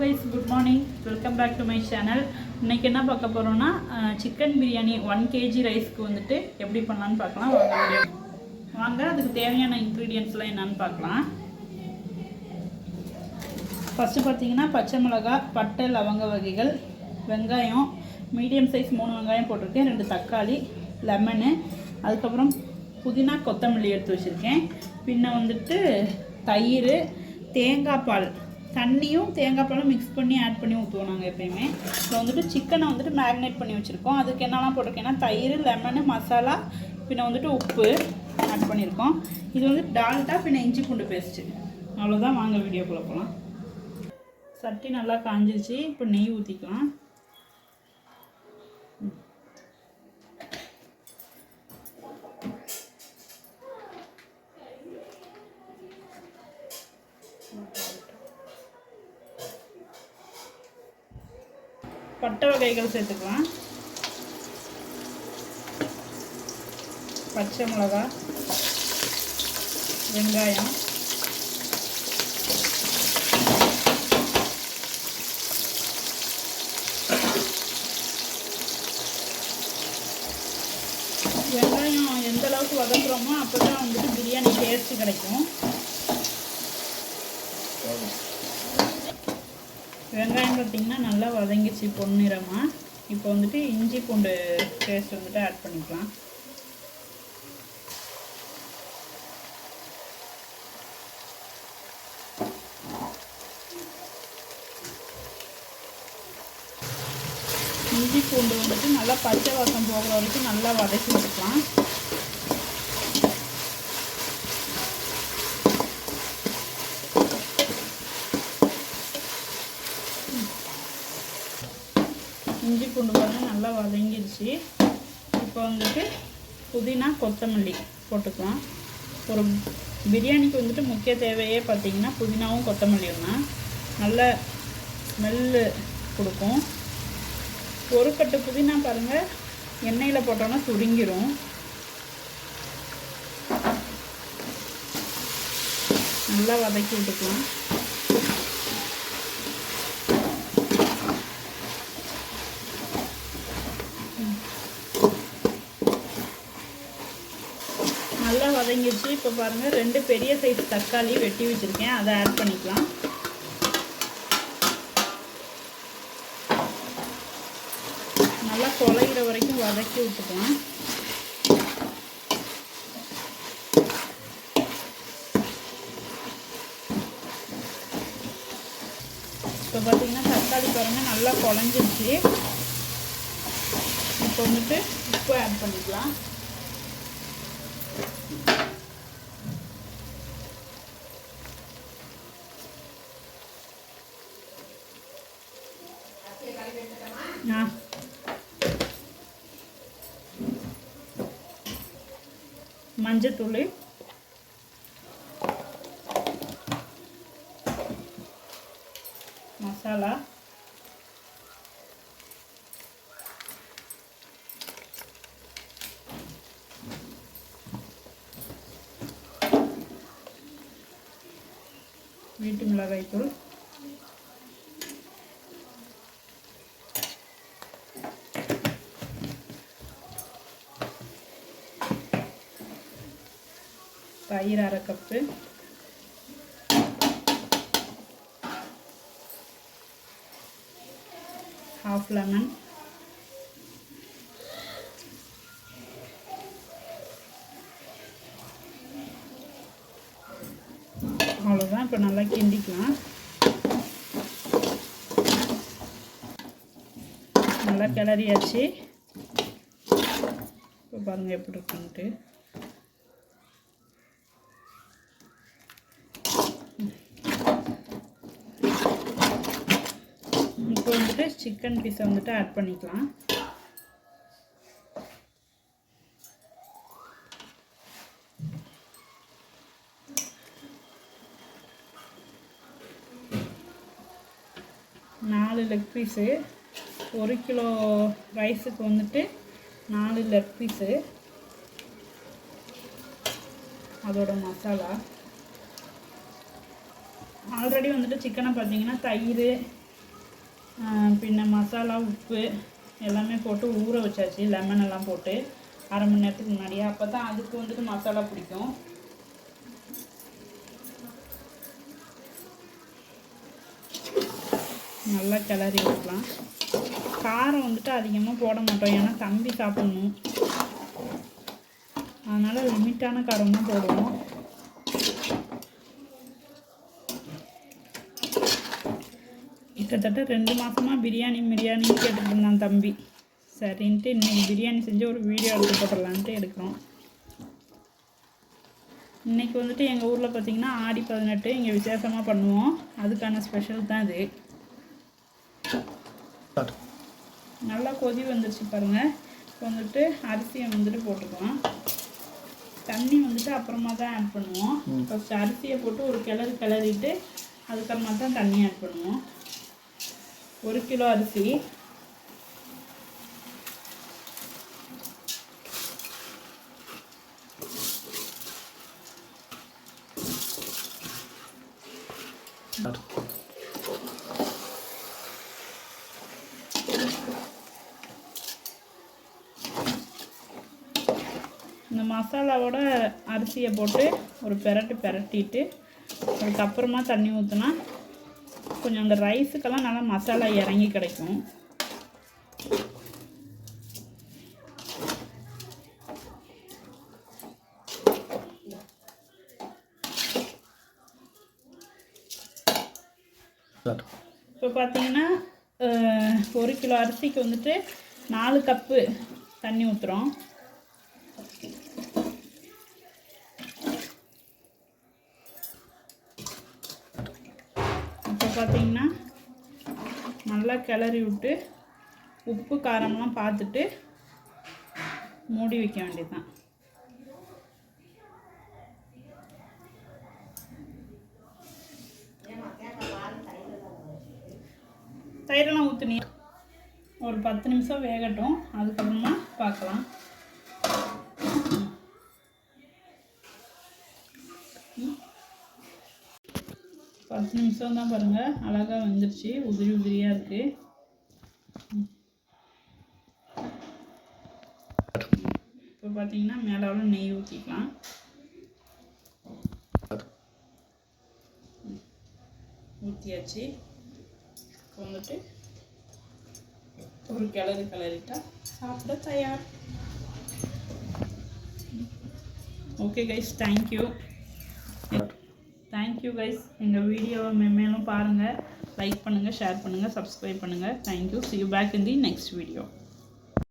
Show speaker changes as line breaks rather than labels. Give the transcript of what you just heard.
guys, good morning. Welcome back to my channel. இன்னைக்கு என்ன பார்க்க போறோம்னா சிக்கன் பிரியாணி 1 kg ரைஸ்க்கு வந்துட்டு எப்படி பண்ணலாம்னு பார்க்கலாம். வாங்க அதுக்கு தேவையான இன்கிரிடியன்ட்ஸ்லாம் என்னன்னு பார்க்கலாம். ஃபர்ஸ்ட் பாத்தீங்கன்னா பச்சை மிளகாய், பட்டை, லவங்க வகைகள், வெங்காயம், மீடியம் சைஸ் 3 வெங்காயம் போட்டுருக்கேன், 2 தக்காளி, லெமன், அதுக்கு அப்புறம் புதினா, கொத்தமல்லி எடுத்து வச்சிருக்கேன். பின்ன வந்துட்டு தயிர், தேங்காய் பால், தண்ணியும் தேங்காய் பாலும் மிக்ஸ் பண்ணி ஆட் பண்ணி ஊற்றுவோம் நாங்கள் எப்பயுமே. இப்போ வந்துட்டு சிக்கனை வந்துட்டு மேரினேட் பண்ணி வச்சுருக்கோம். அதுக்கு என்னெல்லாம் போட்டிருக்கேன்னா தயிர், லெமனு, மசாலா, பின்ன வந்துட்டு உப்பு ஆட் பண்ணியிருக்கோம். இது வந்து டால்டா, பின்ன இஞ்சி பூண்டு பேஸ்ட்டு. அவ்வளோதான். வாங்க வீடியோக்குள்ளே போகலாம். சட்டி நல்லா காஞ்சிருச்சு. இப்போ நெய் ஊற்றிக்கலாம். பட்டை வகைகள் சேர்த்துக்கலாம். பச்சை மிளகாய், வெங்காயம், வெங்காயம் எந்த அளவுக்கு வதக்குறோமோ அப்போ தான் வந்துட்டு பிரியாணி டேஸ்ட்டு கிடைக்கும். வெங்காயம் பார்த்திங்கன்னா நல்லா வதங்கிச்சு பொன்னிறமாக. இப்போ வந்துட்டு இஞ்சி பூண்டு பேஸ்ட் வந்துட்டு ஆட் பண்ணிக்கலாம். இஞ்சி பூண்டு வந்துட்டு நல்லா பச்சை வாசம் போகிற வரைக்கும் நல்லா வதக்கி விட்டுக்கலாம். இஞ்சி பூண்டு பாருங்கள் நல்லா வதங்கிடுச்சு. இப்போ வந்துட்டு புதினா, கொத்தமல்லி போட்டுக்கலாம். ஒரு பிரியாணிக்கு வந்துட்டு முக்கிய தேவையே பார்த்திங்கன்னா புதினாவும் கொத்தமல்லியும் தான். நல்ல ஸ்மெல்லு கொடுக்கும். ஒரு கட்டு புதினா பாருங்கள் எண்ணெயில் போட்டோன்னா சுருங்கிரும். நல்லா வதக்கி விட்டுக்கலாம். நல்லா வதங்கிடுச்சு. இப்போ பாருங்கள் 2 பெரிய சைஸ் தக்காளி வெட்டி வச்சுருக்கேன், அதை ஆட் பண்ணிக்கலாம். நல்லா குழையிற வரைக்கும் வதக்கி விட்டுக்கலாம். இப்போ பார்த்தீங்கன்னா தக்காளி பாருங்கள் நல்லா குழஞ்சிருச்சு. இப்போ வந்துட்டு உப்பு ஆட் பண்ணிக்கலாம். மஞ்சத்தூள், மசாலா, வீட்டு மிளகாய் தூள், தயிர் 1/2 கப்பு, ½ லெமன், அவ்வளோதான். இப்போ நல்லா கிண்டிக்கலாம். நல்லா கிளறியாச்சு. இப்போ பாருங்கள் எப்படி இருக்குன்ட்டு. இப்போ வந்துட்டு சிக்கன் பீஸை வந்துட்டு ஆட் பண்ணிக்கலாம். நாலு லெக் பீஸு, 1 கிலோ ரைஸுக்கு வந்துட்டு 4 லெக் பீஸு, அதோட மசாலா. ஆல்ரெடி வந்துட்டு சிக்கனை பார்த்தீங்கன்னா தயிர், பின்ன மசாலா உப்பு எல்லாமே போட்டு ஊற வச்சாச்சு. லெமன் எல்லாம் போட்டு 1/2 மணி நேரத்துக்கு முன்னாடியே. அப்போ தான் அதுக்கு வந்துட்டு மசாலா பிடிக்கும். நல்லா கிளறி விட்டுலாம். காரம் வந்துட்டு அதிகமாக போட மாட்டோம், ஏன்னா தம்பி சாப்பிடணும். அதனால் லிமிட்டான காரம் தான் போடுவோம். கிட்டத்தட்ட 2 மாதமாக பிரியாணின்னு கேட்டுட்டு இருந்தான் தம்பி. சரின்ட்டு இன்றைக்கி பிரியாணி செஞ்சு ஒரு வீடியோ எடுத்து போட்டுடலான்ட்டு எடுக்கிறோம். இன்றைக்கி வந்துட்டு எங்கள் ஊரில் பார்த்திங்கன்னா ஆடி 18 இங்கே விசேஷமாக பண்ணுவோம். அதுக்கான ஸ்பெஷல் தான் இது. நல்லா கொதி வந்துருச்சு பாருங்கள். இப்போ வந்துட்டு அரிசியை வந்துட்டு போட்டுக்கலாம். தண்ணி வந்துட்டு அப்புறமா தான் ஆட் பண்ணுவோம். ஃபஸ்ட்டு அரிசியை போட்டு ஒரு கிளறிட்டு அதுக்கப்புறமா தான் தண்ணி ஆட் பண்ணுவோம். 1 கிலோ அரிசி. இந்த மசாலாவோட அரிசியை போட்டு ஒரு பிரட்டிட்டு அதுக்கப்புறமா தண்ணி ஊற்றினா கொஞ்சம் அந்த ரைஸுக்கெல்லாம் நல்லா மசாலா இறங்கி கிடைக்கும். இப்போ பார்த்தீங்கன்னா 1 கிலோ அரிசிக்கு வந்துட்டு 4 கப்பு தண்ணி ஊற்றுறோம். இப்போ பார்த்தீங்கன்னா நல்லா கிளறி விட்டு உப்பு காரம்லாம் பார்த்துட்டு மூடி வைக்க வேண்டியதுதான். தயிரெல்லாம் ஊற்றுனி ஒரு 10 நிமிஷம் வேகட்டும், அதுக்கப்புறமா பார்க்கலாம். பத்து நிமிஷம் தான் பாருங்கள், அழகாக வந்துருச்சு. உதிரியாக இருக்குது. இப்போ பார்த்தீங்கன்னா மேலாவில் நெய் ஊற்றிக்கலாம். ஊற்றியாச்சு. இப்போ வந்துட்டு ஒரு கிளறிட்டா சாப்பிட தயார். Okay guys, thank you guys. எங்கள் வீடியோவை மேலும் பாருங்கள், லைக் பண்ணுங்கள், ஷேர் பண்ணுங்கள், சப்ஸ்கிரைப் பண்ணுங்கள். Thank you. see you back in the next video.